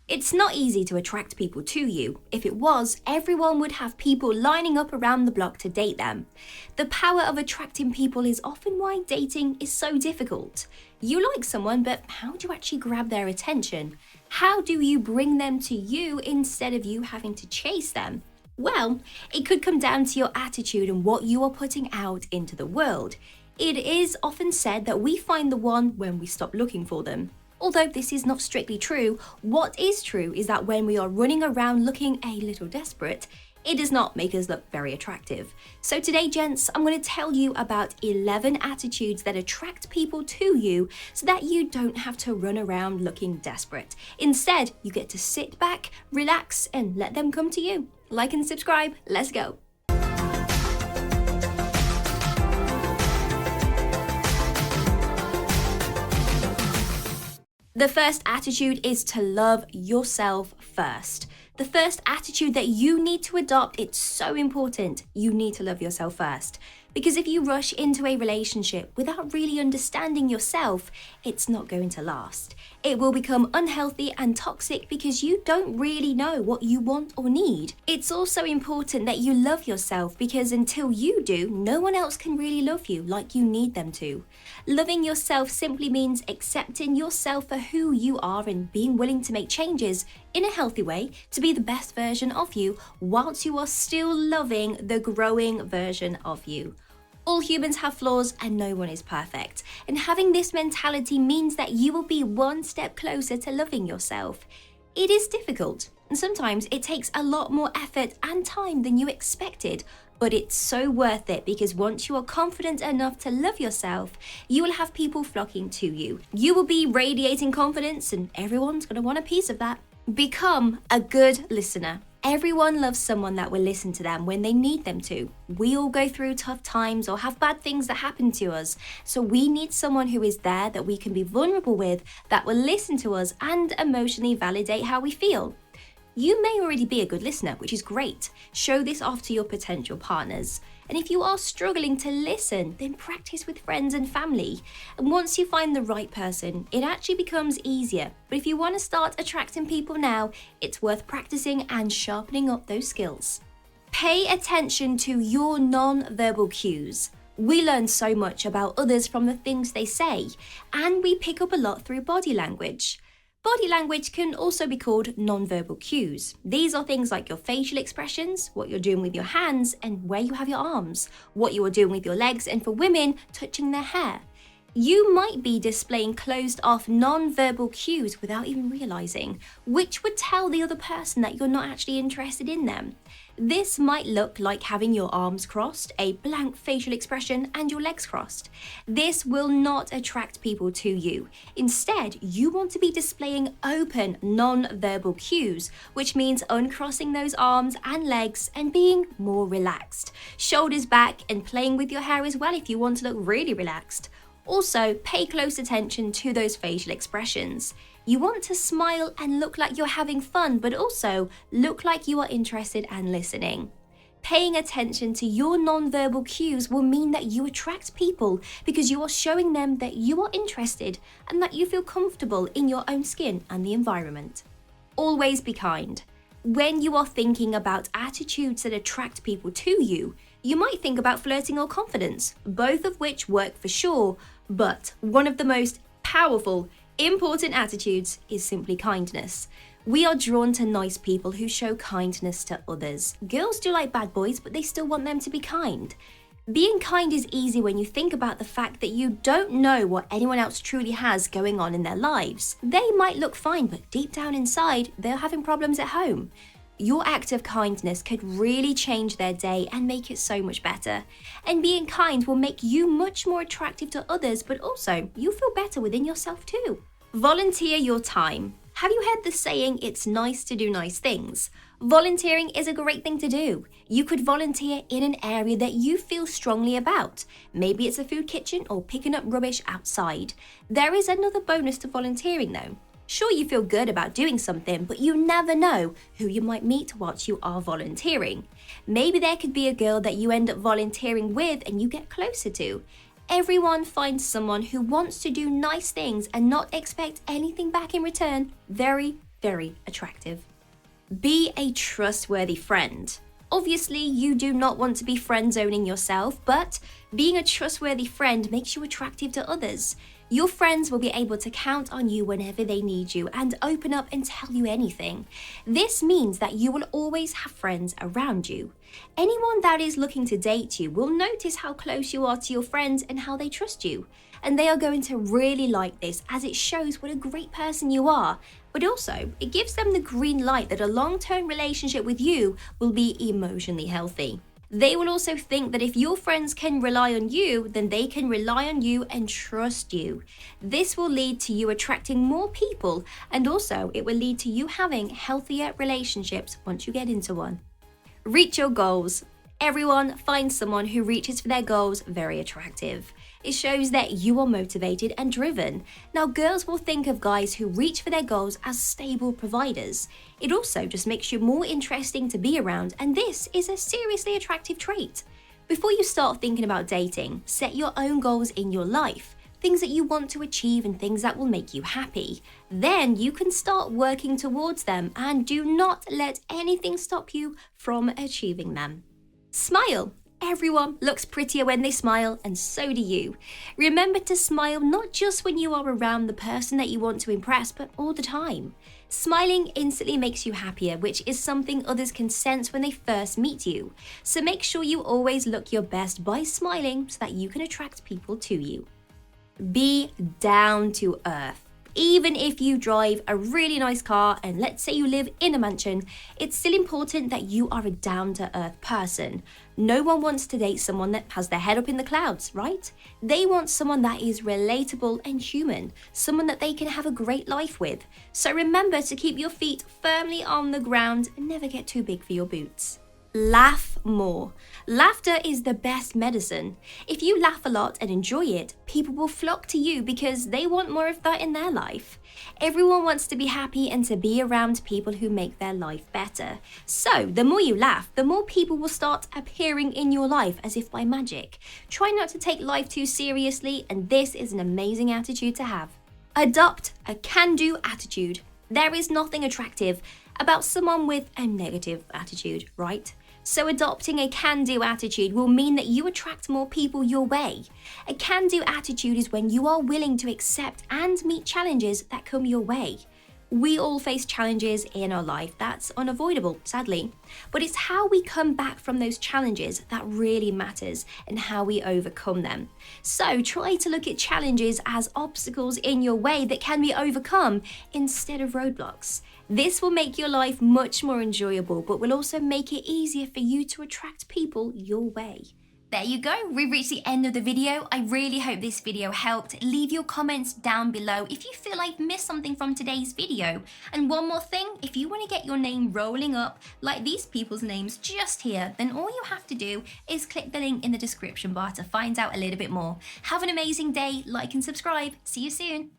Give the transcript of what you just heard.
It's not easy to attract people to you. If it was, everyone would have people lining up around the block to date them. The power of attracting people is often why dating is so difficult. You like someone, but how do you actually grab their attention? How do you bring them to you instead of you having to chase them? Well, it could come down to your attitude and what you are putting out into the world. It is often said that we find the one when we stop looking for them. Although this is not strictly true, what is true is that when we are running around looking a little desperate, it does not make us look very attractive. So today, gents, I'm going to tell you about 11 attitudes that attract people to you so that you don't have to run around looking desperate. Instead, you get to sit back, relax, and let them come to you. Like and subscribe. Let's go. The first attitude is to love yourself first. The first attitude that you need to adopt, it's so important. You need to love yourself first. Because if you rush into a relationship without really understanding yourself, it's not going to last. It will become unhealthy and toxic because you don't really know what you want or need. It's also important that you love yourself because until you do, no one else can really love you like you need them to. Loving yourself simply means accepting yourself for who you are and being willing to make changes in a healthy way to be the best version of you whilst you are still loving the growing version of you. All humans have flaws and no one is perfect. And having this mentality means that you will be one step closer to loving yourself. It is difficult, and sometimes it takes a lot more effort and time than you expected, but it's so worth it because once you are confident enough to love yourself, you will have people flocking to you. You will be radiating confidence and everyone's going to want a piece of that. Become a good listener. Everyone loves someone that will listen to them when they need them to. We all go through tough times or have bad things that happen to us. So we need someone who is there that we can be vulnerable with, that will listen to us and emotionally validate how we feel. You may already be a good listener, which is great. Show this off to your potential partners. And if you are struggling to listen, then practice with friends and family. And once you find the right person, it actually becomes easier. But if you want to start attracting people now, it's worth practicing and sharpening up those skills. Pay attention to your non-verbal cues. We learn so much about others from the things they say, and we pick up a lot through body language. Body language can also be called non-verbal cues. These are things like your facial expressions, what you're doing with your hands and where you have your arms, what you are doing with your legs, and for women, touching their hair. You might be displaying closed-off non-verbal cues without even realizing, which would tell the other person that you're not actually interested in them. This might look like having your arms crossed, a blank facial expression, and your legs crossed. This will not attract people to you. Instead, you want to be displaying open, non-verbal cues, which means uncrossing those arms and legs and being more relaxed. Shoulders back and playing with your hair as well if you want to look really relaxed. Also, pay close attention to those facial expressions. You want to smile and look like you're having fun, but also look like you are interested and listening. Paying attention to your non-verbal cues will mean that you attract people because you are showing them that you are interested and that you feel comfortable in your own skin and the environment. Always be kind. When you are thinking about attitudes that attract people to you, you might think about flirting or confidence, both of which work for sure, but one of the most powerful, important attitudes is simply kindness. We are drawn to nice people who show kindness to others. Girls do like bad boys, but they still want them to be kind. Being kind is easy when you think about the fact that you don't know what anyone else truly has going on in their lives. They might look fine, but deep down inside, they're having problems at home. Your act of kindness could really change their day and make it so much better. And being kind will make you much more attractive to others, but also you feel better within yourself too. Volunteer your time. Have you heard the saying, it's nice to do nice things? Volunteering is a great thing to do. You could volunteer in an area that you feel strongly about. Maybe it's a food kitchen or picking up rubbish outside. There is another bonus to volunteering though. Sure, you feel good about doing something, but you never know who you might meet whilst you are volunteering. Maybe there could be a girl that you end up volunteering with and you get closer to. Everyone finds someone who wants to do nice things and not expect anything back in return very very attractive. Be a trustworthy friend. Obviously, you do not want to be friend zoning yourself, but being a trustworthy friend makes you attractive to others. Your friends will be able to count on you whenever they need you and open up and tell you anything. This means that you will always have friends around you. Anyone that is looking to date you will notice how close you are to your friends and how they trust you. And they are going to really like this, as it shows what a great person you are. But also, it gives them the green light that a long-term relationship with you will be emotionally healthy. They will also think that if your friends can rely on you, then they can rely on you and trust you. This will lead to you attracting more people, and also it will lead to you having healthier relationships once you get into one. Reach your goals. Everyone finds someone who reaches for their goals very attractive. It shows that you are motivated and driven. Now, girls will think of guys who reach for their goals as stable providers. It also just makes you more interesting to be around, and this is a seriously attractive trait. Before you start thinking about dating, set your own goals in your life, things that you want to achieve and things that will make you happy. Then you can start working towards them, and do not let anything stop you from achieving them. Smile. Everyone looks prettier when they smile, and so do you. Remember to smile not just when you are around the person that you want to impress, but all the time. Smiling instantly makes you happier, which is something others can sense when they first meet you. So make sure you always look your best by smiling so that you can attract people to you. Be down to earth. Even if you drive a really nice car and let's say you live in a mansion, it's still important that you are a down-to-earth person. No one wants to date someone that has their head up in the clouds, right? They want someone that is relatable and human, someone that they can have a great life with. So remember to keep your feet firmly on the ground and never get too big for your boots. Laugh more. Laughter is the best medicine. If you laugh a lot and enjoy it, people will flock to you because they want more of that in their life. Everyone wants to be happy and to be around people who make their life better. So, the more you laugh, the more people will start appearing in your life as if by magic. Try not to take life too seriously, and this is an amazing attitude to have. Adopt a can-do attitude. There is nothing attractive about someone with a negative attitude, right? So adopting a can-do attitude will mean that you attract more people your way. A can-do attitude is when you are willing to accept and meet challenges that come your way. We all face challenges in our life, that's unavoidable, sadly. But it's how we come back from those challenges that really matters and how we overcome them. So try to look at challenges as obstacles in your way that can be overcome instead of roadblocks. This will make your life much more enjoyable, but will also make it easier for you to attract people your way. There you go, we've reached the end of the video. I really hope this video helped. Leave your comments down below if you feel I've missed something from today's video. And one more thing, if you want to get your name rolling up like these people's names just here, then all you have to do is click the link in the description bar to find out a little bit more. Have an amazing day, like and subscribe. See you soon.